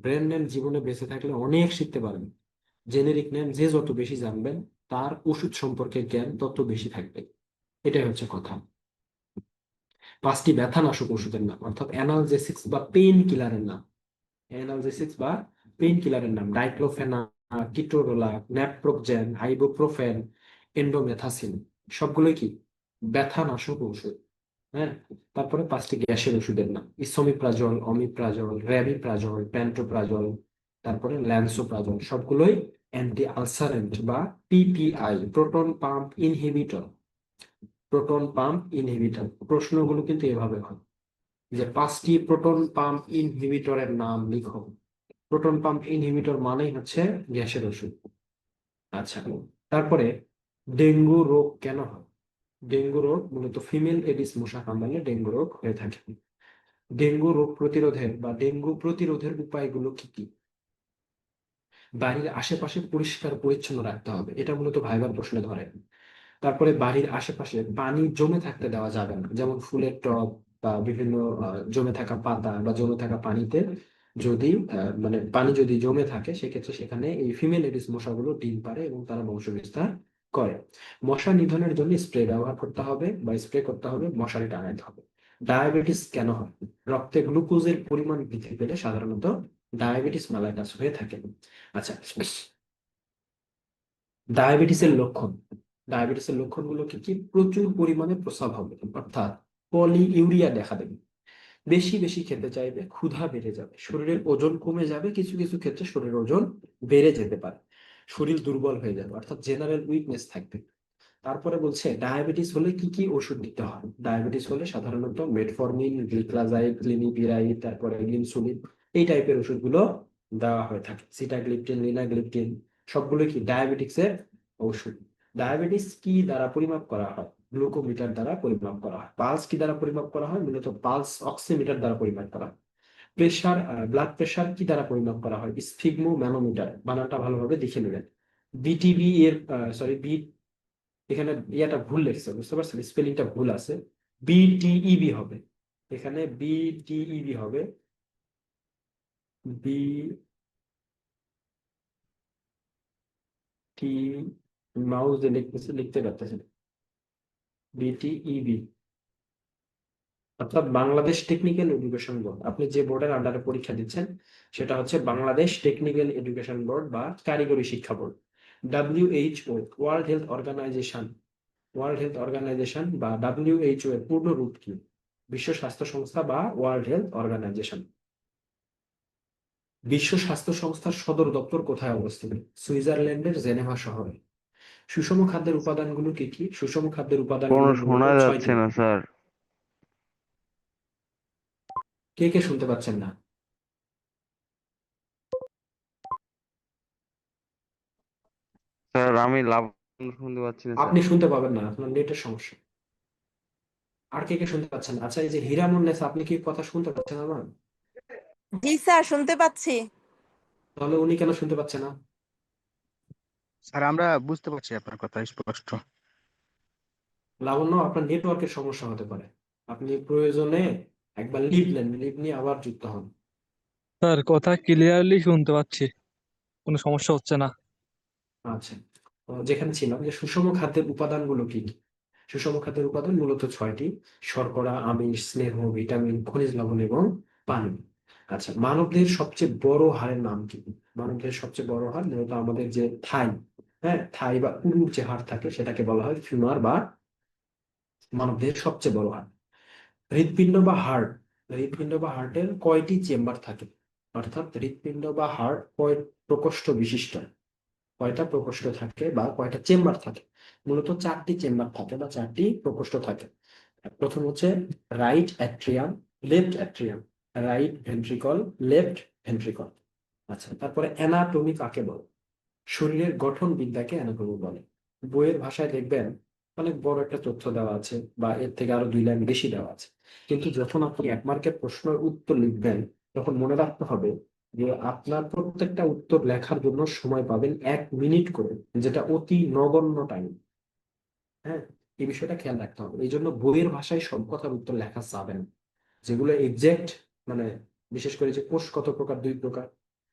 Brand name জীবনে বেঁচে থাকলে অনেক শিখতে পারবেন। জেনেরিক নেম যে যত বেশি জানবেন, তার ওষুধ সম্পর্কে জ্ঞান তত বেশি থাকবে। এটাই হচ্ছে কথা। 5টি ব্যথানাশক ওষুধের নাম, অর্থাৎ অ্যানালজেসিক্স বা পেইন কিলারের নাম। অ্যানালজেসিক্স বা পেইন কিলারের নাম: ডাইক্লোফেনাক, কিটোরোলাক, ন্যাপ্রোকজেন, আইবুপ্রোফেন, এন্ডোমেথাসিন। সবগুলোই কি ব্যথানাশক ওষুধ। হ্যাঁ। তারপরে 5টি গ্যাসের ওষুধের নাম: ইসোমিপ্রাজল, অমিপ্রাজল, র্যাবিপ্রাজল, প্যান্টোপ্রাজল, তারপরে ল্যান্সোপ্রাজল। সবগুলোই অ্যান্টি আলসারেন্ট বা PPI, proton pump inhibitor. Proton pump inhibitor প্রশ্নগুলো কিন্তু এভাবে হয় যে 5টি প্রোটন পাম্প ইনহিবিটরের নাম লিখো। প্রোটন পাম্প ইনহিবিটর মানেই হচ্ছে গ্যাসের ওষুধ। আচ্ছা, তারপরে ডেঙ্গু রোগ কেন হয়? ডেঙ্গু রোগ মূলত ফিমেল এডিস মশা কামড়ালে ডেঙ্গু রোগ হয়ে থাকে। ডেঙ্গু রোগ প্রতিরোধের বা ডেঙ্গু প্রতিরোধের উপায়গুলো কি কি? বাড়ির আশেপাশে পরিষ্কার পরিচ্ছন্ন রাখতে হবে, এটা মূলত ভাইবার প্রশ্নে ধরে। তারপরে বাড়ির আশেপাশে পানি জমে থাকতে দেওয়া যাবে না, যেমন ফুলের টব বা বিভিন্ন জমে থাকা পাতা বা জমে থাকা পানিতে যদি মানে পানি যদি জমে থাকে, সেক্ষেত্রে সেখানে এই ফিমেল এডিস মশাগুলো ডিম পাড়ে এবং তারা বংশ বিস্তার করে। মশা নিধনের জন্য স্প্রে ব্যবহার করতে হবে বা স্প্রে করতে হবে, মশারি টাঙাইতে হবে। ডায়াবেটিস কেন হয়? রক্তে গ্লুকোজের পরিমাণ বৃদ্ধি পেলে সাধারণত ডায়াবেটিস মেলাইটাস হয়ে থাকে। আচ্ছা, ডায়াবেটিসের লক্ষণ। ডায়াবেটিসের লক্ষণগুলো কি কি? প্রচুর পরিমাণে প্রস্রাব হবে, অর্থাৎ পলিইউরিয়া দেখা দেবে। বেশি বেশি খেতে চাইবে, ক্ষুধা বেড়ে যাবে, শরীরের ওজন কমে যাবে, কিছু কিছু ক্ষেত্রে শরীরের ওজন বেড়ে যেতে পারে। শরীর দুর্বল হয়ে যাবে, অর্থাৎ জেনারেল উইকনেস থাকবে। তারপরে বলছে ডায়াবেটিস হলে কি কি ওষুধ দিতে হয়। ডায়াবেটিস হলে সাধারণত মেটফরমিন, গ্লিক্লাজাইড, ক্লিনিপিরাইড, তারপরে ইনসুলিন, এই টাইপের ওষুধগুলো দেওয়া হয়ে থাকে। সিটাগ্লিপটিন, লিনাগ্লিপটিন, সবগুলো কি ডায়াবেটিক্সের ওষুধ। ডায়াবেটিস কি দ্বারা পরিমাপ করা হয়? গ্লুকোমিটার দ্বারা পরিমাপ করা হয়। পালস কি দ্বারা পরিমাপ করা হয়? মূলত পালস অক্সিমিটার দ্বারা পরিমাপ করা হয়। প্রেশার, ব্লাড প্রেশার কি দ্বারা পরিমাপ করা হয়? Sphygmo manometer. বানানটা ভালোভাবে দেখে নেবেন। বিটিবি এর সরি বি, এখানে ইয়াটা ভুল লিখছে, বুঝতে পারছেন, স্পেলিংটা ভুল আছে। বিটিইবি হবে, এখানে বিটিইবি হবে। বি টি, মাউস দিয়ে লিখতেছে, লিখতে পারতেছে বিটিইবি, অর্থাৎ বাংলাদেশ টেকনিক্যাল এডুকেশন বোর্ড। আপনি যে বোর্ডের আন্ডারে পরীক্ষা দিচ্ছেন সেটা হচ্ছে বাংলাদেশ টেকনিক্যাল এডুকেশন বোর্ড বা কারিগরি শিক্ষা board. WHO, world health organization. ওয়ার্ল্ড হেলথ অর্গানাইজেশন বা ডাব্লিউএইচও এর পূর্ণ রূপ কি? বিশ্ব স্বাস্থ্য সংস্থা বা ওয়ার্ল্ড হেলথ অর্গানাইজেশন। বিশ্ব স্বাস্থ্য সংস্থার সদর দপ্তর কোথায় অবস্থিত? সুইজারল্যান্ডের জেনেভা শহরে। সুষম খাদ্যের উপাদানগুলো কি কি? সুষম খাদ্যের কোনো উপাদানগুলো মূলত শোনা যাচ্ছে 6টি। না স্যার। কে কে শুনতে পাচ্ছেন না? স্যার আমি লাভ শুনতে পাচ্ছি না স্যার। আপনি শুনতে পাবেন না, আপনার নেটের সমস্যা। আর কে কে শুনতে পাচ্ছেন? আচ্ছা, এই যে হীরামন্নেস, আপনি কি কথা শুনতে পাচ্ছেন আমার? জি স্যার, শুনতে পাচ্ছি। তাহলে উনি কেন শুনতে পাচ্ছে না? স্যার আমরা বুঝতে পারছি আপনার কথা স্পষ্ট। লাবণ্য, আপনার নেটওয়ার্কের সমস্যা হতে পারে। আপনি প্রয়োজনে একবার লিভ নেন, লিভ নিয়ে আবার যুক্ত হন। স্যার কথা ক্লিয়ারলি শুনতে পাচ্ছি, কোনো সমস্যা হচ্ছে না। আচ্ছা, তো যেখানে ছিলাম যে সুষম খাদ্যের উপাদানগুলো কি কি? সুষম খাদ্যের উপাদান মূলত 6টি: শর্করা, আমিষ, স্নেহ, ভিটামিন, খনিজ লবণ এবং পানি। আচ্ছা, মানবদেহের সবচেয়ে বড় হাড়ের নাম কি? মানবদেহের সবচেয়ে বড় হাড় মূলত আমাদের যে থাই, হ্যাঁ, থাই বা উরুর যে হাড় থাকে সেটাকে বলা হয় ফিমার বা মানবদেহের সবচেয়ে বড় হাড়। হৃৎপিণ্ড বা হার্ট, হৃৎপিণ্ড বা হার্টের কয়টি চেম্বার থাকে? অর্থাৎ হৃৎপিণ্ড বা হার্ট কয় প্রকোষ্ঠ বিশিষ্ট? কয়টা প্রকোষ্ঠ থাকে বা কয়টা চেম্বার থাকে? মূলত 4টি চেম্বার থাকে বা 4টি প্রকোষ্ঠ থাকে। প্রথম হচ্ছে right atrium, left atrium, right ventricle, left ventricle. আচ্ছা, তারপরে অ্যানাটমি কাকে বলে? শরীরের গঠন বিদ্যাকে অ্যানাটমি বলে। বইয়ের ভাষায় দেখবেন অনেক বড় একটা তথ্য দেওয়া আছে বা এর থেকে আরো 2 লাইন বেশি দেওয়া আছে, কিন্তু যখন আপনি 1 মার্কের প্রশ্নের উত্তর লিখবেন তখন মনে রাখতে হবে যে আপনার প্রত্যেকটা উত্তর লেখার জন্য সময় পাবেন 1 মিনিট করে, যেটা অতি নগণ্য টাইম। হ্যাঁ, এই বিষয়টা খেয়াল রাখতে হবে। এই জন্য বইয়ের ভাষায় সব কথার উত্তর লেখা যাবে না। যেগুলো এক্সাক্ট, মানে বিশেষ করে যে কোষ কত প্রকার, 2 প্রকার,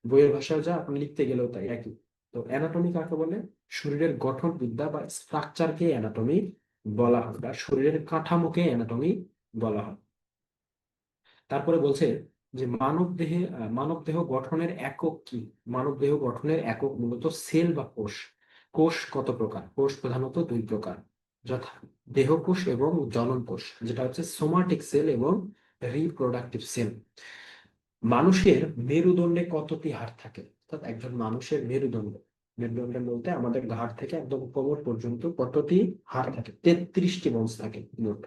বইয়ের ভাষায় যা আপনি লিখতে গেলেও তাই একই। তো অ্যানাটমি কাকে বলে? শরীরের গঠন বিদ্যা বা স্ট্রাকচারকে অ্যানাটমি বলা হয়, বা শরীরের কাঠামোকে অ্যানাটমি বলা হয়। তারপরে বলছে যে মানব দেহ গঠনের একক কি? মানব দেহ গঠনের একক মূলত সেল বা কোষ। কোষ কত প্রকার? কোষ প্রধানত দুই প্রকার, যথা দেহকোষ এবং জনন কোষ, যেটা হচ্ছে সোমাটিক সেল এবং রিপ্রোডাক্টিভ সেল। মানুষের মেরুদণ্ডে কতটি হাড় থাকে? অর্থাৎ একজন মানুষের মেরুদণ্ডে বলতে আমাদের ঘাড় থেকে একদম কোমর পর্যন্ত কতটি হাড় থাকে? 33টি বোনস থাকে মোট।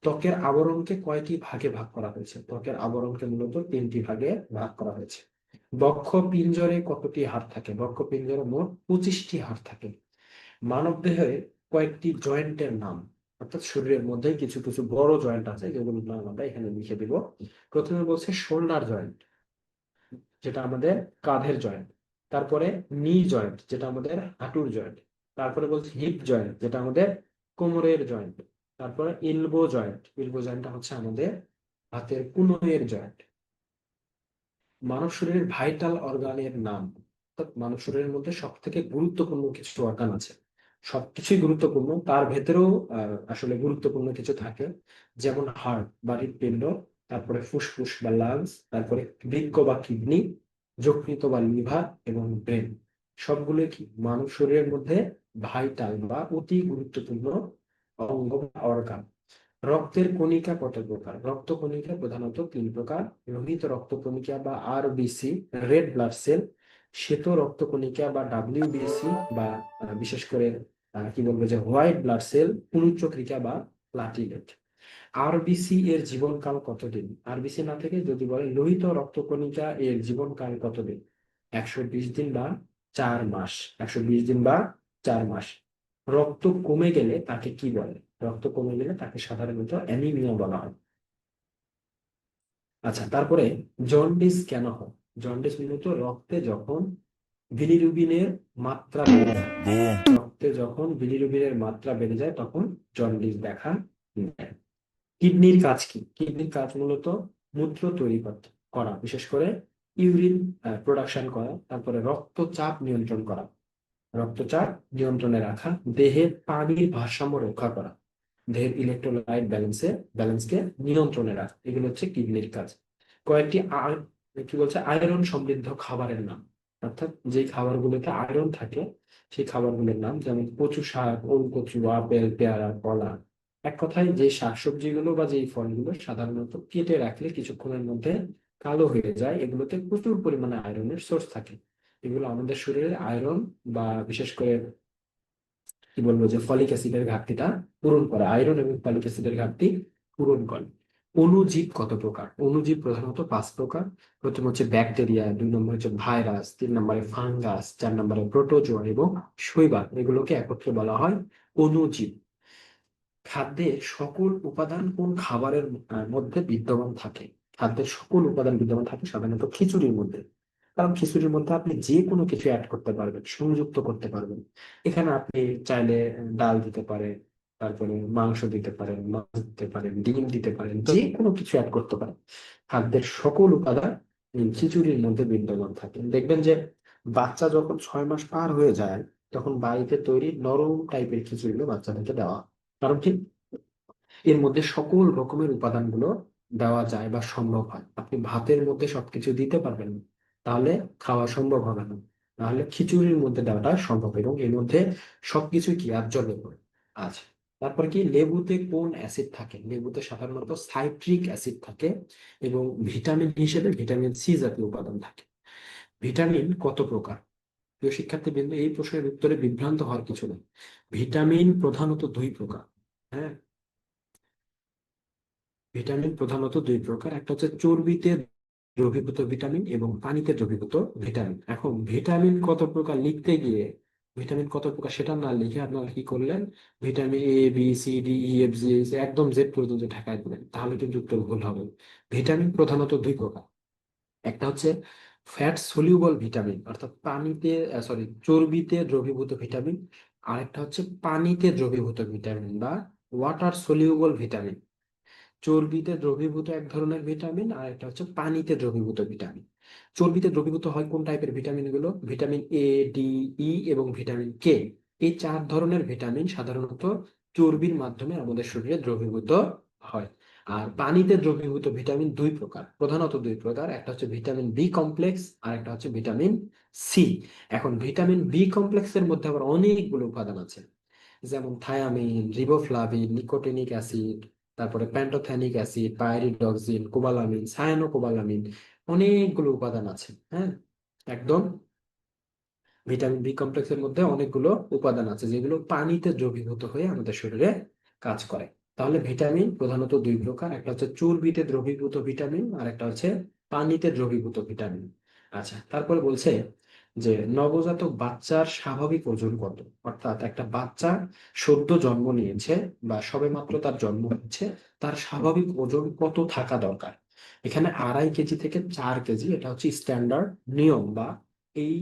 ত্বকের আবরণকে কয়টি ভাগে ভাগ করা হয়েছে? ত্বকের আবরণকে মূলত 3টি ভাগে ভাগ করা হয়েছে। বক্ষ পিঞ্জরে কতটি হাড় থাকে? বক্ষ পিঞ্জরে মোট 25টি হাড় থাকে। মানব দেহে কয়েকটি জয়েন্টের নাম, অর্থাৎ শরীরের মধ্যে কিছু কিছু বড় জয়েন্ট আছে যেগুলোর নাম আমরা এখানে লিখে দিব। প্রথমে বলছে শোল্ডার জয়েন্ট, যেটা আমাদের কাঁধের জয়েন্ট। তারপরে নি জয়েন্ট, যেটা আমাদের হাঁটুর জয়েন্ট। তারপরে বলছে হিপ জয়েন্ট, যেটা আমাদের কোমরের জয়েন্ট। তারপরে এলবো জয়েন্টটা হচ্ছে আমাদের হাতের কনুইয়ের জয়েন্ট। মানব শরীরের ভাইটাল অর্গানের নাম, অর্থাৎ মানব শরীরের মধ্যে সব থেকে গুরুত্বপূর্ণ কিছু অর্গান আছে। সবকিছুই গুরুত্বপূর্ণ, তার ভেতরেও আসলে গুরুত্বপূর্ণ কিছু থাকে, যেমন হার্ট বা হৃৎপিণ্ড, তারপরে ফুসফুস বা লাংস, তারপরে বৃক্ক বা কিডনি, যকৃত বা লিভার এবং ব্রেন। সবগুলো কি মানব শরীরের মধ্যে ভাইটাল বা অতি গুরুত্বপূর্ণ অঙ্গ বা অর্গান। রক্তের কণিকা কত প্রকার? রক্ত কণিকা প্রধানত 3 প্রকার: লোহিত রক্ত কণিকা বা আরবিসি, রেড ব্লাড সেল; শ্বেত রক্ত কণিকা বা ডাব্লিউবিসি, বা বিশেষ করে কি বলবো যে হোয়াইট ব্লাড সেল, পুঞ্চক্রিকা বা প্লাটিলেট। আরবিসি এর জীবনকাল কতদিন? আরবিসি না থেকে যদি বলে লোহিত রক্ত কণিকা এর জীবনকাল কতদিন? 120 দিন বা 4 মাস। 120 দিন বা 4 মাস। রক্ত কমে গেলে তাকে কি বলে? রক্ত কমে গেলে তাকে সাধারণত অ্যানিমিয়া বলা হয়। আচ্ছা, তারপরে জন্ডিস কেন হয়? জন্ডিস মূলত রক্তে যখন বিলিরুবিনের মাত্রা বেড়ে যায়, রক্তে যখন বিলিরুবিনের মাত্রা বেড়ে যায় তখন জন্ডিস দেখা দেয়। কিডনির কাজ কি? কিডনির কাজ মূলত মূত্র তৈরি করা, বিশেষ করে ইউরিন প্রোডাকশন করা, তারপরে রক্তচাপ নিয়ন্ত্রণ করা, রক্তচাপ নিয়ন্ত্রণে রাখা, দেহের পানির ভারসাম্য রক্ষা করা, দেহের ইলেকট্রোলাইট ব্যালেন্সকে নিয়ন্ত্রণে রাখা, এগুলো হচ্ছে কিডনির কাজ। কয়েকটি কি বলছে আয়রন সমৃদ্ধ খাবারের নাম, অর্থাৎ যে খাবারগুলোতে আয়রন থাকে সেই খাবারগুলোর নাম, যেমন কচু শাক, ওল কচু, আপেল, পেয়ারা, কলা। এক কথায় যে শাকসবজিগুলো বা যে ফলগুলো সাধারণত কেটে রাখলে কিছুক্ষণের মধ্যে কালো হয়ে যায়, এগুলোতে প্রচুর পরিমাণে আয়রনের সোর্স থাকে। এগুলো আমাদের শরীরে আয়রন বা বিশেষ করে কি বলবো যে ফলিক অ্যাসিডের ঘাটতিটা পূরণ করে, আয়রন এবং ফলিক অ্যাসিডের ঘাটতি পূরণ করে। অণুজীব কত প্রকার? অণুজীব প্রধানত 5 প্রকার। প্রথম হচ্ছে ব্যাকটেরিয়া, 2 নম্বর হচ্ছে ভাইরাস, 3 নম্বরে ফাঙ্গাস, 4 নম্বরে প্রোটোজোয়া এবং শৈবাল। এগুলোকে একত্রে বলা হয় অণুজীব। খাদ্যের সকল উপাদান কোন খাবারের মধ্যে বিদ্যমান থাকে? খাদ্যের সকল উপাদান বিদ্যমান থাকে সাধারণত খিচুড়ির মধ্যে। কারণ খিচুড়ির মধ্যে আপনি যে কোনো কিছু অ্যাড করতে পারবেন, সংযুক্ত করতে পারবেন। এখানে আপনি চাইলে ডাল দিতে পারেন, তারপরে মাংস দিতে পারেন, মাছ দিতে পারেন, ডিম দিতে পারেন, তো যে কোনো কিছু অ্যাড করতে পারেন। খাদ্যের সকল উপাদান এই খিচুড়ির মধ্যে বিদ্যমান থাকে। দেখবেন যে বাচ্চা যখন 6 মাস পার হয়ে যায় তখন বাড়িতে তৈরি নরম টাইপের খিচুড়িগুলো বাচ্চাদেরকে দেওয়া হয়। কারণ কি, এর মধ্যে সকল রকমের উপাদানগুলো দেওয়া যায় বা সম্ভব হয়। আপনি ভাতের মধ্যে সবকিছু দিতে পারবেন না, তাহলে খাওয়া সম্ভব হবে না। তাহলে খিচুড়ির মধ্যে দেওয়াটা সম্ভব, এবং এর মধ্যে সবকিছু কি অ্যাবজর্ব করে। আচ্ছা, তারপর কি লেবুতে কোন অ্যাসিড থাকে? লেবুতে সাধারণত সাইট্রিক অ্যাসিড থাকে, এবং ভিটামিন হিসেবে ভিটামিন সি জাতীয় উপাদান থাকে। ভিটামিন কত প্রকার? প্রিয় শিক্ষার্থীবৃন্দ, এই প্রশ্নের উত্তরে বিভ্রান্ত হওয়ার কিছু নেই। ভিটামিন প্রধানত 2 প্রকার। হ্যাঁ, ভিটামিন প্রধানত 2 প্রকার, একটা হচ্ছে চর্বিতে দ্রবীভূত ভিটামিন এবং পানিতে দ্রবীভূত ভিটামিন। এখন ভিটামিন কত প্রকার লিখতে গিয়ে ভিটামিন কত প্রকার সেটা না লিখে আপনারা কি করলেন, vitamin A B C D E F G একদম জেড পর্যন্ত ঠেকায় দিলেন, তাহলে কিন্তু উত্তর ভুল হবে। ভিটামিন প্রধানত 2 প্রকার, একটা হচ্ছে ফ্যাট সলিউবল ভিটামিন, অর্থাৎ পানিতে চর্বিতে দ্রবীভূত ভিটামিন। আরেকটা হচ্ছে পানিতে দ্রবীভূত ভিটামিন বা ওয়াটার সলিউবল ভিটামিন। চর্বিতে দ্রবীভূত এক ধরনের ভিটামিন, আর একটা হচ্ছে পানিতে দ্রবীভূত ভিটামিন। চর্বিতে দ্রবীভূত হয় কোন টাইপের ভিটামিন গুলো? ভিটামিন এ, ডি, ই এবং ভিটামিন কে। এই 4 ধরনের ভিটামিন সাধারণত চর্বির মাধ্যমে আমাদের শরীরে দ্রবীভূত হয়। আর পানিতে দ্রবীভূত ভিটামিন দুই প্রকার, প্রধানত দুই প্রকার, একটা হচ্ছে ভিটামিন বি কমপ্লেক্স আর একটা হচ্ছে ভিটামিন সি। এখন ভিটামিন বি কমপ্লেক্সের মধ্যে আবার অনেকগুলো উপাদান আছে, যেমন থায়ামিন, রিবোফ্লাভিন, নিকোটিনিক অ্যাসিড, তারপরে pantothenic acid, pyridoxine, cobalamin, cyanocobalamin, অনেকগুলো উপাদান আছে। হ্যাঁ, একদম ভিটামিন বি কমপ্লেক্সের মধ্যে অনেকগুলো উপাদান আছে যেগুলো পানিতে দ্রবীভূত হয়ে আমাদের শরীরে কাজ করে। তাহলে ভিটামিন প্রধানত দুই প্রকার, একটা হচ্ছে চর্বিতে দ্রবীভূত ভিটামিন আর একটা হচ্ছে পানিতে দ্রবীভূত ভিটামিন। আচ্ছা, তারপরে বলছে যে নবজাতক বাচ্চার স্বাভাবিক ওজন কত, অর্থাৎ একটা বাচ্চা সদ্য জন্ম নিয়েছে বা সবেমাত্র তার জন্ম হচ্ছে, তার স্বাভাবিক ওজন কত থাকা দরকার। এখানে 2.5 কেজি থেকে 4 কেজি, এটা হচ্ছে স্ট্যান্ডার্ড নিয়ম, বা এই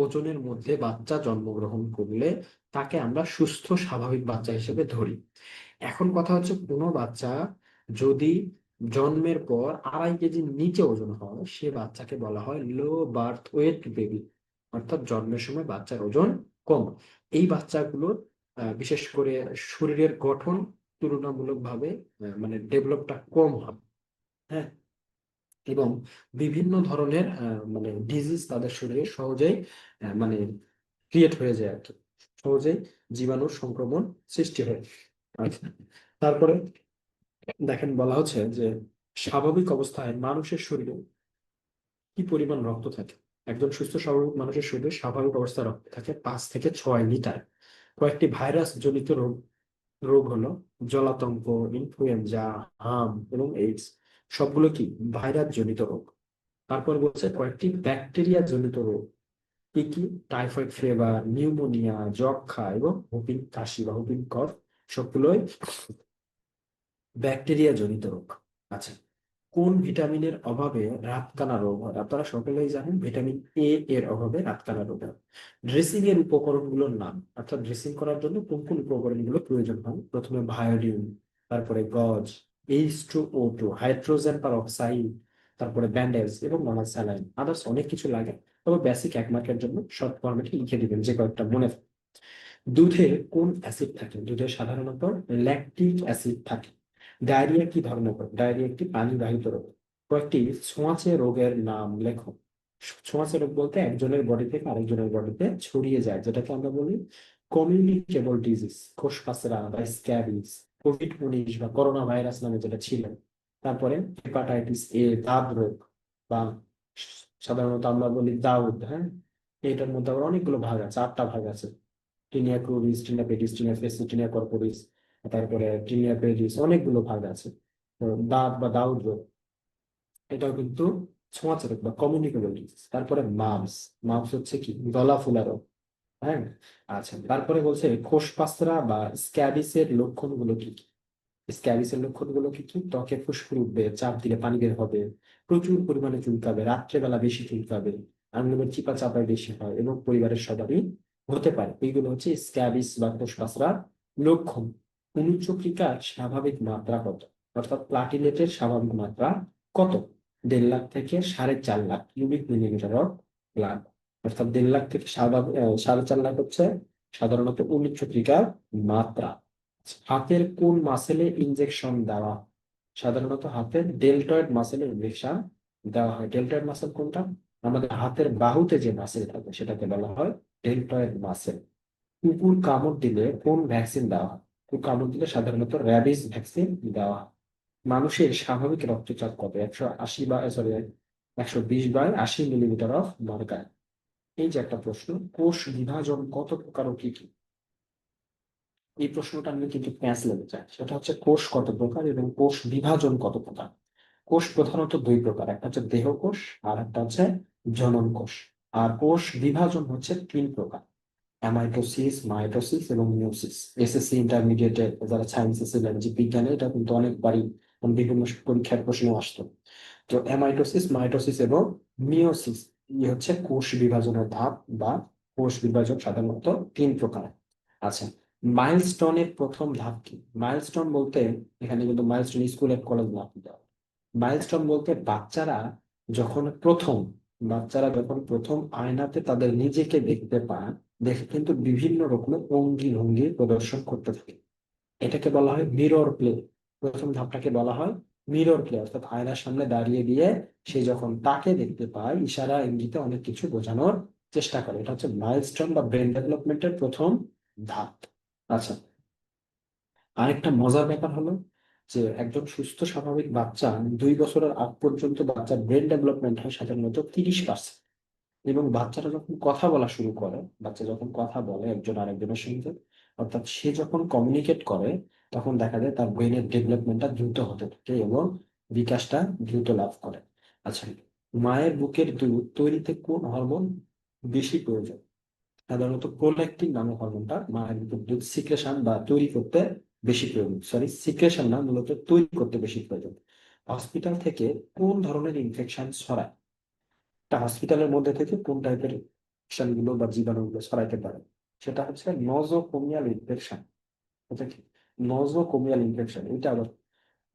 ওজনের মধ্যে বাচ্চা জন্মগ্রহণ করলে তাকে আমরা সুস্থ স্বাভাবিক বাচ্চা হিসেবে ধরি। এখন কথা হচ্ছে, কোনো বাচ্চা যদি জন্মের পর 2.5 কেজির নিচে ওজন হয়, সে বাচ্চাকে বলা হয় লো বার্থ ওয়েট বেবি, অর্থাৎ জন্মের সময় বাচ্চার ওজন কম। এই বাচ্চাগুলোর বিশেষ করে শরীরের গঠন তুলনামূলকভাবে মানে ডেভেলপটা কম হবে। হ্যাঁ, এবং বিভিন্ন ধরনের মানে ডিজিজ তাদের শরীরে সহজেই মানে ক্রিয়েট হয়ে যায় আর কি, সহজেই জীবাণুর সংক্রমণ সৃষ্টি হয়। আচ্ছা, তারপরে দেখেন বলা হচ্ছে যে স্বাভাবিক অবস্থায় মানুষের শরীরে কি পরিমাণ রক্ত থাকে। একজন সুস্থ স্বাভাবিক মানুষের শরীরে স্বাভাবিক অবস্থায় রক্ত থাকে 5 থেকে 6 লিটার। কয়েকটি ভাইরাস জনিত রোগ রোগ হলো জলাতঙ্ক, ইনফ্লুয়েঞ্জা, হাম এবং এইডস, সবগুলো কি ভাইরাস জনিত রোগ। তারপর বলছে কয়েকটি ব্যাকটেরিয়া জনিত রোগ, কি কি? টাইফয়েড ফিভার, নিউমোনিয়া, যক্ষা এবং হুপিং কাশি বা হুপিং কফ, সবগুলোই ব্যাকটেরিয়া জনিত রোগ। আচ্ছা, কোন ভিটামিনের অভাবে রাতকানা রোগ হয়? আপনারা সকলেই জানেন ভিটামিন এ এর অভাবে রাতকানা রোগ হয়। ড্রেসিং এর উপকরণগুলোর নাম, অর্থাৎ ড্রেসিং করার জন্য কোন কোন উপকরণগুলো প্রয়োজন হয়? প্রথমে ভায়োডিন, তারপরে গজ, H2O2, হাইড্রোজেন পারঅক্সাইড, তারপরে ব্যান্ডেজ এবং নর্মাল স্যালাইন। আদার্স অনেক কিছু লাগে, তবে বেসিক 1 মার্কের জন্য শর্ট ফরম্যাটে লিখে দিবেন যে কয়েকটা মনে থাকে। দুধে কোন অ্যাসিড থাকে? দুধে সাধারণত ল্যাকটিক অ্যাসিড থাকে। ডায়রিয়া কি ধরনের রোগ? ডায়রিয়া একটি পানিবাহিত রোগ। কয়েকটি ছোঁয়াচে রোগের নাম লেখো। ছোঁয়াচে রোগ বলতে একজনের বডি থেকে আরেকজনের বডিতে ছড়িয়ে যায়, যেটাকে আমরা বলি কমিউনিকেবল ডিজিজ, খোসপাসরা বা স্ক্যাবিস, কোভিড-19 বা করোনা ভাইরাস নামে যেটা ছিল। তারপরে হেপাটাইটিস এ, দাঁত রোগ, বা সাধারণত আমরা বলি দাউদ। হ্যাঁ, এটার মধ্যে আবার অনেকগুলো ভাগ আছে, 8টা ভাগ আছে। Tinea cruris, tinea pedis, tinea ফেসিস, টিনিয়া কর্পোরিস, তারপরে টিনিয়া পেডিস, অনেকগুলো ভাগ আছে। তো দাঁত বা দাউদ রোগ, এটাও কিন্তু ছোঁয়াচে রোগ বা কমিউনিকেবল ডিজিজ। তারপরে মামস, মামস হচ্ছে কি গলা ফুলা রোগ। হ্যাঁ, আচ্ছা, তারপরে বলছে খোসপাসরা বা স্ক্যাবিসের লক্ষণগুলো কি কি? স্ক্যাবিসের লক্ষণগুলো কি কি? ত্বকে ফুসকুড়ি উঠবে, চাপ দিলে পানি বের হবে, প্রচুর পরিমাণে চুলকাবে, রাত্রেবেলা বেশি চুলকাবে, আঙুলের চিপা চাপায় বেশি হয় এবং পরিবারের সবারই হতে পারে। এইগুলো হচ্ছে স্ক্যাবিস বা খোসপাসরার লক্ষণ। অনুচক্রিকার স্বাভাবিক মাত্রা কত? অর্থাৎ প্লাটিলেটের স্বাভাবিক মাত্রা কত? 1.5 লাখ থেকে 4.5 lakh cubic millimetre of blood. অর্থাৎ 1.5 লাখ থেকে 4.5 লাখ হচ্ছে সাধারণত অনুচক্রিকার মাত্রা। হাতের কোন মাসেলে ইনজেকশন দেওয়া? সাধারণত হাতের ডেলটয়েড মাসেলে ইনজেকশন দেওয়া হয়। ডেলটয়েড মাসেল কোনটা? আমাদের হাতের বাহুতে যে মাসেল থাকে সেটাকে বলা হয় ডেলটয়েড মাসেল। কুকুর কামড় দিলে কোন ভ্যাকসিন দেওয়া হয়? কুকুর কামড় দিলে সাধারণত র্যাবিস ভ্যাকসিন দেওয়া হয়। মানুষের স্বাভাবিক রক্তচাপ কত? 180 বা সরি 120/80 মিলিমিটার অফ মার্কার। এই যে একটা প্রশ্ন, কোষ বিভাজন কত প্রকার ও কি কি? এই প্রশ্নটা নিয়ে কিন্তু প্যাঁচ লেগে যায়। সেটা হচ্ছে কোষ কত প্রকার এবং কোষ বিভাজন কত প্রকার। কোষ প্রধানত দুই প্রকার, একটা হচ্ছে দেহকোষ আর একটা হচ্ছে জনন কোষ। আর কোষ বিভাজন হচ্ছে 3 প্রকার, অ্যামাইটোসিস, মাইটোসিস এবং মিওসিস। এসএসসি ইন্টারমিডিয়েটে যারা সায়েন্সে ছিলেন, যে বিজ্ঞানে, এটা কিন্তু অনেকবারই বিভিন্ন পরীক্ষার প্রশ্ন আসতো। তো অ্যামাইটোসিস, মাইটোসিস এবং মিওসিস হচ্ছে কোষ বিভাজনের ধাপ বা কোষ বিভাজন সাধারণত 3 প্রকার। আচ্ছা, মাইলস্টোনের প্রথম ধাপ কি? মাইলস্টোন বলতে এখানে কিন্তু মাইলস্টোন স্কুল এন্ড কলেজ না, মাইলস্টোন বলতে বাচ্চারা যখন প্রথম বাচ্চারা যখন প্রথম আয়নাতে তাদের নিজেকে দেখতে পায়, দেখে কিন্তু বিভিন্ন রকমের অঙ্গি ভঙ্গি প্রদর্শন করতে থাকে। এটাকে বলা হয় মিরর প্লে। প্রথম ধাপটাকে বলা হয় মিরর প্লে, অর্থাৎ আয়নার সামনে দাঁড়িয়ে দিয়ে সে যখন তাকে দেখতে পায় ইশারা ইঙ্গিতে অনেক কিছু বোঝানোর চেষ্টা করে। এটা হচ্ছে মাইলস্টোন বা ব্রেন ডেভেলপমেন্টের প্রথম ধাপ। আচ্ছা, আরেকটা মজার ব্যাপার হলো যে একজন সুস্থ স্বাভাবিক বাচ্চা 2 বছরের আগ পর্যন্ত বাচ্চার ব্রেন ডেভেলপমেন্ট হয় সাধারণত 30%। এবং বাচ্চারা যখন কথা বলা শুরু করে, বাচ্চা যখন কথা বলে একজন আরেকজনের সঙ্গে, অর্থাৎ সে যখন কমিউনিকেট করে, তখন দেখা যায় তার ব্রেনের ডেভেলপমেন্টটা দ্রুত হতে থাকে এবং বিকাশটা দ্রুত লাভ করে। আচ্ছা, মায়ের বুকের দুধ তৈরিতে কোন হরমোন বেশি প্রয়োজন? সাধারণত প্রোল্যাকটিন নামক হরমোনটা মায়ের বুকের দুধ সিক্রেশন বা তৈরি করতে বেশি প্রয়োজন, সরি সিক্রেশন না, মূলত তৈরি করতে বেশি প্রয়োজন। হসপিটাল থেকে কোন ধরনের ইনফেকশন ছড়ায়? একটা হসপিটালের মধ্যে থেকে কোন টাইপের ইনফেকশন গুলো বা জীবাণুগুলো ছড়াইতে পারে? সেটা হচ্ছে নজোকোমিয়াল ইনফেকশন। এটা কি? নজোকোমিয়াল ইনফেকশন। এটা আবার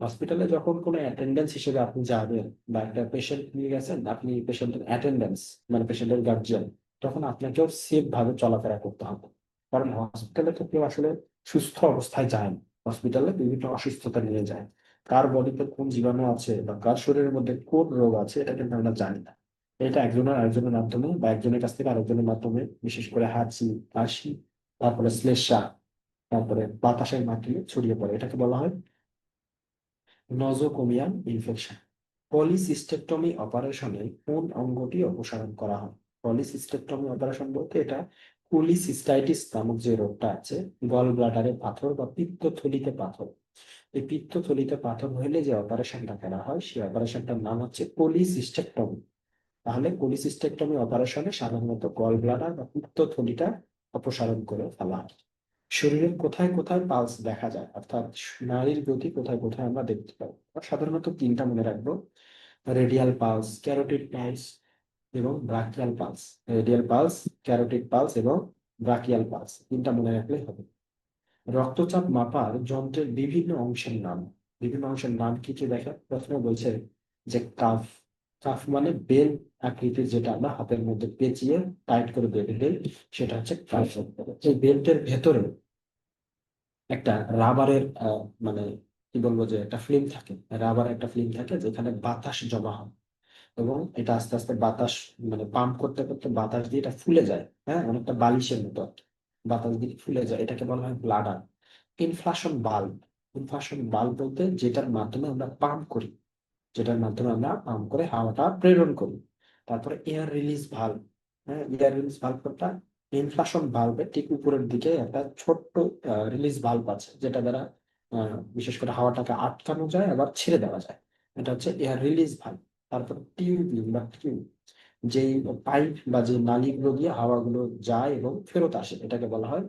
হসপিটালে যখন কোনো অ্যাটেন্ডেন্স হিসেবে আপনি যাবেন বা একটা পেশেন্ট নিয়ে গেছেন, আপনি পেশেন্টের অ্যাটেন্ডেন্স মানে পেশেন্টের গার্জিয়ান, তখন আপনাকেও সেফ ভাবে চলাফেরা করতে হবে। কারণ হসপিটালে তো কেউ আসলে সুস্থ অবস্থায় যায় না, হসপিটালে বিভিন্ন অসুস্থতা নিয়ে যায়। কার বডিতে কোন জীবাণু আছে বা কার শরীরের মধ্যে কোন রোগ আছে এটা কিন্তু আমরা জানি না। এটা একজনের আরেকজনের মাধ্যমে বা একজনের কাছ থেকে আরেকজনের মাধ্যমে, বিশেষ করে হাঁচি, কাশি, তারপরে শ্লেষ্মা, তারপরে বাতাসের মাধ্যমে ছড়িয়ে পড়ে। এটাকে বলা হয় নজোকোমিয়াল ইনফেকশন। পলিসিস্টেকটমি অপারেশনে কোন অঙ্গটি অপসারণ করা হয়? পলিসিস্টেকটমি অপারেশন বলতে এটা কোলিসিস্টাইটিস নামক যে রোগটা আছে, গল ব্লাডারে পাথর বা পিত্তথলিতে পাথর, এই পিত্তথলিতে পাথর হলে যে অপারেশনটা করা হয় সেই অপারেশনটার নাম হচ্ছে পলিসিস্টেকটমি। তাহলে পলিসিস্টেকটমি অপারেশনে সাধারণত গল ব্লাডার বা পিত্তথলিটা অপসারণ করে ফেলা হয়। শরীরের কোথায় কোথায় পালস দেখা যায়, অর্থাৎ নাড়ির গতি কোথায় কোথায় আমরা দেখতে পাই? সাধারণত তিনটা মনে রাখবো: রেডিয়াল পালস, ক্যারোটিড পালস এবং brachial pulse. Radial pulse, carotid pulse এবং ব্রাকিয়াল পালস, তিনটা মনে রাখলে হবে। রক্তচাপ মাপার যন্ত্রের বিভিন্ন অংশের নাম। বিভিন্ন অংশের নাম কি কি দেখা? প্রথমে বলছে যে কাফ। কাফ মানে বেল আকৃতির, যেটা আমরা হাতের মধ্যে পেঁচিয়ে টাইট করে বেঁধে দেই, সেটা হচ্ছে কাফ। এই বেল্টের ভেতরে একটা রাবারের মানে কি বলবো, যে একটা ফিল্ম থাকে, রাবার একটা ফিল্ম থাকে যেখানে বাতাস জমা হয় এবং এটা আস্তে আস্তে বাতাস মানে পাম্প করতে করতে বাতাস দিয়ে এটা ফুলে যায়। হ্যাঁ, অনেকটা বালিশের মতো আর কি। বাতাস দিয়ে ফুলে যায়, এটাকে বলা হয় ব্লাডার। ইনফ্লাশন বাল্ব। ইনফ্লাশন বাল্ব বলতে যেটার মাধ্যমে আমরা পাম্প করি, যেটার মাধ্যমে আমরা পাম্প করে হাওয়াটা প্রেরণ করি। তারপরে এয়ার রিলিজ ভালভ। হ্যাঁ, এয়ার রিলিজ ভালভটা ইনফ্লাশন ভালভের ঠিক উপরের দিকে একটা ছোট্ট রিলিজ ভালভ আছে, যেটা দ্বারা বিশেষ করে হাওয়াটাকে আটকানো যায় আবার ছেড়ে দেওয়া যায়। এটা হচ্ছে এয়ার রিলিজ ভালভ। তারপর টিউবিং বা টিউব, যেই পাইপ বা যে নালীগুলো দিয়ে হাওয়াগুলো যায় এবং ফেরত আসে, এটাকে বলা হয়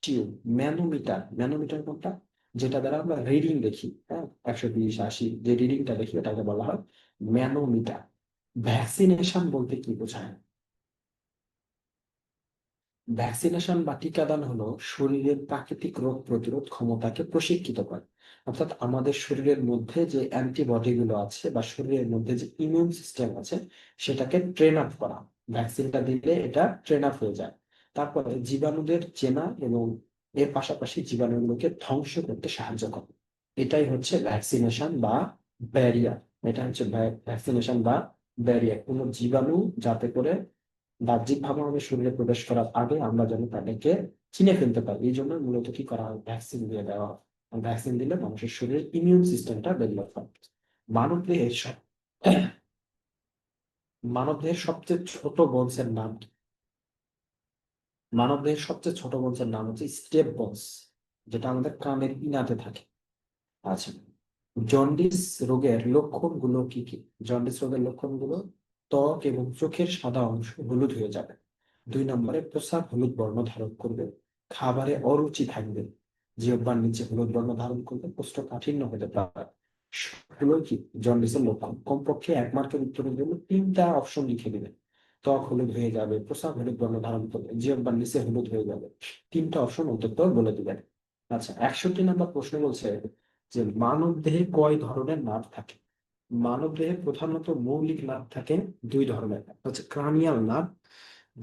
টিউব। ম্যানোমিটার। ম্যানোমিটার কোনটা? যেটা দ্বারা আমরা রিডিং দেখি, হ্যাঁ, 120, 80 যে রিডিংটা দেখি এটাকে বলা হয় ম্যানোমিটার। ভ্যাকসিনেশন বলতে কি বোঝায়? ভ্যাকসিনেশন বা টিকাদান হলো শরীরের প্রাকৃতিক রোগ প্রতিরোধ ক্ষমতাকে প্রশিক্ষিত করে। অর্থাৎ আমাদের শরীরের মধ্যে যে অ্যান্টিবডি গুলো আছে বা শরীরের মধ্যে যে ইমিউন সিস্টেম আছে, সেটাকে ট্রেন আপ করা। ভ্যাকসিনটা দিলে এটা ট্রেন আপ হয়ে যায়। তারপরে জীবাণুদের চেনা এবং এর পাশাপাশি জীবাণুগুলোকে ধ্বংস করতে সাহায্য করে। এটাই হচ্ছে ভ্যাকসিনেশন বা ব্যারিয়ার। এটা হচ্ছে ভ্যাকসিনেশন বা ব্যারিয়ার, কোনো জীবাণু যাতে করে বাহ্যিকভাবে আমাদের শরীরে প্রবেশ করার আগে আমরা যেন তাদেরকে চিনে ফেলতে পারি। এই জন্য মূলত কি করা হয়? ভ্যাকসিন দিয়ে দেওয়া হয়। ভ্যাকসিন দিলে মানুষের শরীরের ইমিউন সিস্টেমটা ডেভেলপ হয়। মানব দেহের মানব দেহের সবচেয়ে ছোট বোনসের নাম কি? মানব দেহের সবচেয়ে ছোট বোনসের নাম হচ্ছে স্টেপ বোনস, যেটা আমাদের কানের ইনাতে থাকে। আচ্ছা, জন্ডিস রোগের লক্ষণগুলো কি কি? জন্ডিস রোগের লক্ষণগুলো: ত্বক এবং চোখের সাদা অংশ হলুদ হয়ে যাবে। 2 নম্বরে প্রস্রাব হলুদ বর্ণ ধারণ করবে। খাবারে অরুচি থাকবে। জিহ্বার নিচে হলুদ বর্ণ ধারণ করবে। কোষ্ঠকাঠিন্য হতে পারে। সবগুলো কি জন্ডিসের লক্ষণ? কমপক্ষে 1 মার্কের উত্তরের জন্য 3টা অপশন লিখে দিবেন। ত্বক হলুদ হয়ে যাবে, প্রস্রাব হলুদ বর্ণ ধারণ করবে, জিহ্বার নিচে হলুদ হয়ে যাবে। 3টা অপশন অন্তত বলে দিবেন। আচ্ছা, 61 নম্বর প্রশ্ন বলছে যে মানব দেহে কয় ধরনের নার্ভ থাকে? মানবদেহে প্রধানত মৌলিক নার্ভ থাকে দুই ধরনের, একটা হচ্ছে ক্রানিয়াল নার্ভ,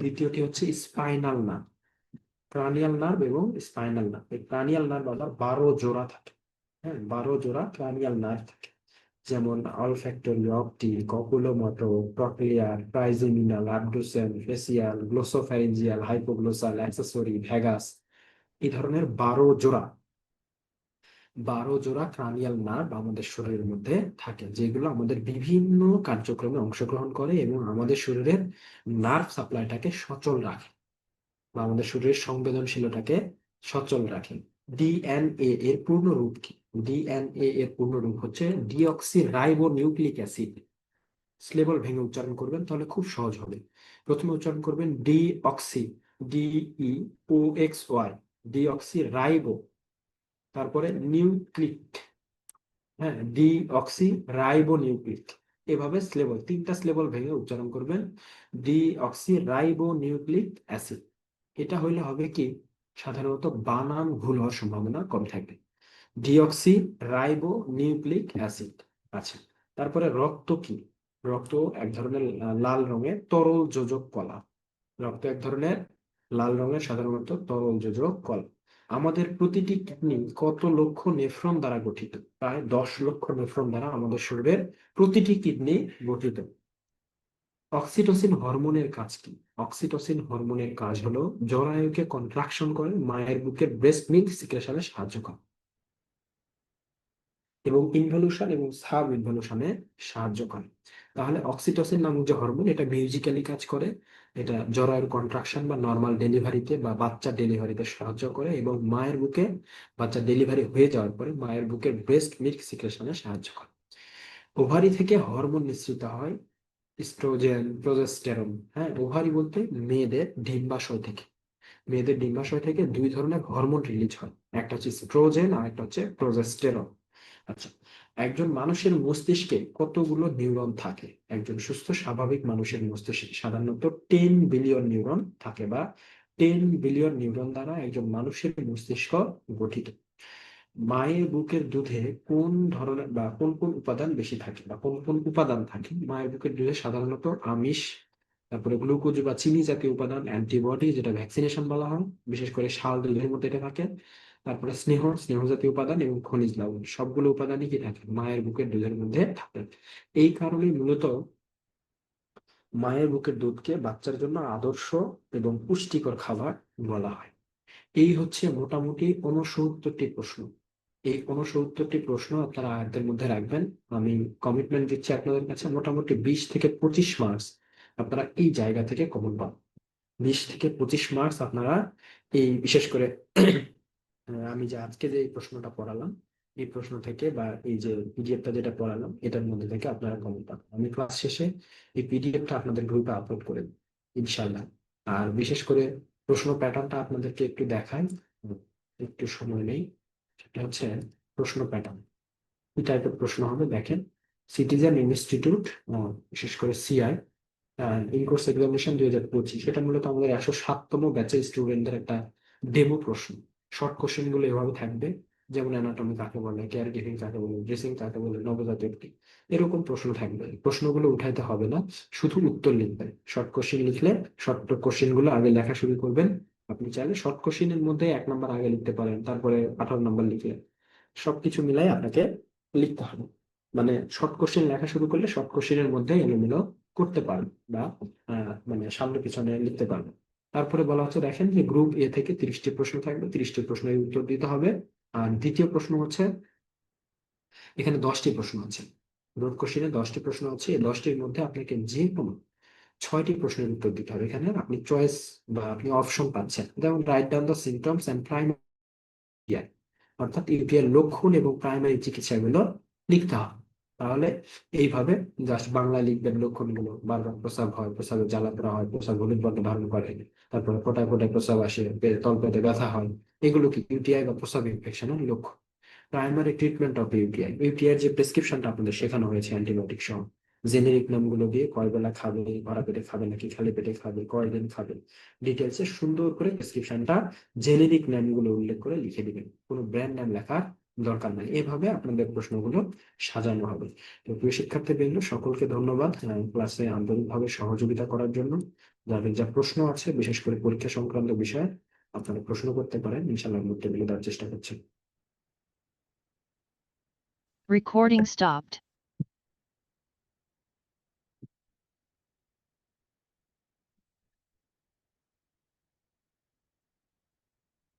দ্বিতীয়টি হচ্ছে স্পাইনাল নার্ভ। ক্রানিয়াল নার্ভ এবং স্পাইনাল নার্ভ, এই ক্রানিয়াল নার্ভ আবার 12 জোড়া থাকে। হ্যাঁ, 12 জোড়া ক্রানিয়াল নার্ভ থাকে, যেমন olfactory, optic, oculomotor, cochlear, trigeminal, abducens, facial, glossopharyngeal, hypoglossal, accessory, vagus. এই ধরনের 12 জোড়া ক্রানিয়াল নার্ভ আমাদের শরীরের মধ্যে থাকে, যেগুলো আমাদের বিভিন্ন কার্যক্রমে অংশগ্রহণ করে এবং আমাদের শরীরের নার্ভ সাপ্লাইটাকে সচল রাখে বা আমাদের শরীরের সংবেদনশীলতাকে সচল রাখে। ডিএনএ এর পূর্ণ রূপ কি? ডিএনএ এর পূর্ণ রূপ হচ্ছে deoxy ribo nucleic acid. Syllable ভেঙে উচ্চারণ করবেন তাহলে খুব সহজ হবে। প্রথমে উচ্চারণ করবেন ডিঅক্সি, DEOXY, ডিঅক্সি রাইবো, তারপরে নিউক্লিক, হ্যাঁ, ডিঅক্সি রাইবো নিউক্লিক। এভাবে স্লেবল, 3টা স্লেবল ভেঙে উচ্চারণ করবেন, ডিঅক্সি রাইবো নিউক্লিক অ্যাসিড। এটা হইলে হবে কি, সাধারণত বানান ভুল হওয়ার সম্ভাবনা কম থাকবে। Deoxy ribo nucleic acid. আচ্ছা, তারপরে রক্ত কি? রক্ত এক ধরনের লাল রঙের তরল যোজক কলা। রক্ত এক ধরনের লাল রঙের সাধারণত তরল যোজক কলা। আমাদের প্রতিটি কিডনি কত লক্ষ নেফ্রন দ্বারা গঠিত? প্রায় 10 লক্ষ নেফ্রন দ্বারা আমাদের শরীরের প্রতিটি কিডনি গঠিত। অক্সিটোসিন হরমোনের কাজ কি? অক্সিটোসিন হরমোনের কাজ হলো জরায়ুকে কন্ট্রাকশন করে মায়ের বুকের ব্রেস্ট মিল্ক সিক্রেশনে সাহায্য করে এবং ইনভলিউশন এবং সাব ইনভলিউশনে সাহায্য করে। তাহলে অক্সিটোসিন নামক যে হরমোন, এটা মিউজিক্যালি কাজ করে, এটা জরায়ুর কন্ট্রাকশন বা নর্মাল ডেলিভারিতে বা বাচ্চা ডেলিভারিতে সাহায্য করে এবং মায়ের বুকে বাচ্চা ডেলিভারি হয়ে যাওয়ার পরে মায়ের বুকের ব্রেস্ট মিল্ক সিক্রেশনে সাহায্য করে। ওভারি থেকে হরমোন নিঃসৃত হয়, ইস্ট্রোজেন, প্রোজেস্টেরন। হ্যাঁ, ওভারি বলতে ডিম্বাশয় থেকে মেয়েদের ডিম্বাশয় থেকে দুই ধরনের হরমোন রিলিজ হয়, একটা হচ্ছে ইস্ট্রোজেন আর একটা হচ্ছে প্রোজেস্টেরন। আচ্ছা, একজন মানুষের মস্তিষ্কে কতগুলো নিউরন থাকে? একজন সুস্থ স্বাভাবিক মানুষের মস্তিষ্কে সাধারণত 10 বিলিয়ন নিউরন থাকে, বা 10 বিলিয়ন নিউরন দ্বারা একজন মানুষের মস্তিষ্ক গঠিত। মায়ের বুকের দুধে কোন ধরনের বা কোন কোন উপাদান বেশি থাকে বা কোন কোন উপাদান থাকে মায়ের বুকের দুধে? সাধারণত আমিষ, তারপরে গ্লুকোজ বা চিনি জাতীয় উপাদান, অ্যান্টিবডি যেটা ভ্যাকসিনেশন বলা হয়, বিশেষ করে শাল দুধের মধ্যে এটা থাকে, তারপরে স্নেহ জাতীয় উপাদান এবং খনিজ লবণ। সবগুলো উপাদানই কি থাকে? মায়ের বুকের দুধের মধ্যে থাকে। এই কারণে মূলত মায়ের বুকের দুধকে বাচ্চার জন্য আদর্শ এবং পুষ্টিকর খাবার বলা হয়। এই হচ্ছে মোটামুটি 69টি প্রশ্ন। এই 69টি প্রশ্ন আপনারা আয়ত্তের মধ্যে রাখবেন। আমি কমিটমেন্ট দিচ্ছি আপনাদের কাছে, মোটামুটি 20 থেকে 25 মার্কস আপনারা এই জায়গা থেকে কমন পাবেন। 20 থেকে 25 মার্কস আপনারা এই, বিশেষ করে আমি যে আজকে যে এই প্রশ্নটা পড়ালাম, এই প্রশ্ন থেকে বা এই যে পিডিএফটা যেটা পড়ালাম, এটার মধ্যে থেকে আপনারা কমন পাবেন। আমি ক্লাস শেষে এই পিডিএফটা আপনাদের গ্রুপে আপলোড করে দেব ইনশাল্লাহ। আর বিশেষ করে প্রশ্ন প্যাটার্নটা আপনাদেরকে একটু দেখাই, একটু সময় নেই। সেটা হচ্ছে প্রশ্ন প্যাটার্ন। কি টাইপের প্রশ্ন হবে দেখেন। সিটিজেন ইনস্টিটিউট, বিশেষ করে সিআই, ইনকোর্স এক্সামিনেশন 2025, এটা মূলত আমাদের 107তম ব্যাচের স্টুডেন্টদের একটা ডেমো প্রশ্ন। শর্ট কোশ্চেন গুলো এভাবে থাকবে, যেমন অ্যানাটমি কাকে বলে, কেয়ার গিভিং কাকে বলে, ড্রেসিং কাকে বলে, নবজাতক কি, এরকম প্রশ্ন থাকবে। প্রশ্নগুলো উঠাইতে হবে না, শুধু উত্তর লিখবেন। শর্ট কোশ্চেন লিখলে শর্ট কোশ্চেন গুলো আগে লেখা শুরু করবেন। আপনি চাইলে শর্ট কোশ্চেনের মধ্যে 1 নাম্বার আগে লিখতে পারেন, তারপরে 18 নাম্বার লিখলেন। সবকিছু মিলাই আপনাকে লিখতে হবে। মানে শর্ট কোশ্চেন লেখা শুরু করলে শর্ট কোশ্চেনের মধ্যে এলোমেলো করতে পারবেন বা মানে সামনে পিছনে লিখতে পারবেন। তারপরে বলা হচ্ছে দেখেন যে গ্রুপ এ থেকে 30টি প্রশ্ন থাকবে, 30টি প্রশ্নের উত্তর দিতে হবে। আর দ্বিতীয় প্রশ্ন হচ্ছে, এখানে 10টি প্রশ্ন আছে, গ্রুপ কোশ্চেনে 10টি প্রশ্ন আছে। এই 10টির মধ্যে আপনাকে যে কোনো 6টি প্রশ্নের উত্তর দিতে হবে। এখানে আপনি চয়েস বা আপনি অপশন পাচ্ছেন, যেমন write down the symptoms and primary, অর্থাৎ ইউটিআই লক্ষণ এবং প্রাইমারি চিকিৎসাগুলো লিখতে হবে। তাহলে এইভাবে জাস্ট বাংলায় লিখবেন লক্ষণগুলো, বারবার প্রস্রাব হয়, প্রস্রাবে জ্বালাপোড়া হয়, প্রস্রাব হলুদ বর্ণ ধারণ করে, তারপরে ফোটায় ফোটায় প্রস্রাব আসে, তলপেটে ব্যথা হয়, এগুলো কি ইউটিআই বা প্রস্রাব ইনফেকশনের লক্ষণ। Primary treatment of UTI, UTI যে প্রেসক্রিপশনটা আপনাদের শেখানো হয়েছে অ্যান্টিবায়োটিক সহ, জেনেরিক নামগুলো দিয়ে কয় বেলা খাবে, ভরা পেটে খাবে নাকি খালি পেটে খাবে, কয়দিন খাবে, ডিটেলসে সুন্দর করে প্রেসক্রিপশনটা জেনেরিক নামগুলো উল্লেখ করে লিখে দিবেন, কোনো ব্র্যান্ড নাম লেখার দরকার নাই। এভাবে আপনাদের প্রশ্নগুলো সাজানো হবে। তো প্রিয় শিক্ষার্থীবৃন্দ, সকলকে ধন্যবাদ ক্লাসে আন্তরিকভাবে সহযোগিতা করার জন্য। যাদের যা প্রশ্ন আছে, বিশেষ করে পরীক্ষা সংক্রান্ত বিষয়ে, আপনারা প্রশ্ন করতে পারেন, ইনশাআল্লাহ আমি উত্তর দেওয়ার চেষ্টা করছি। Recording stopped.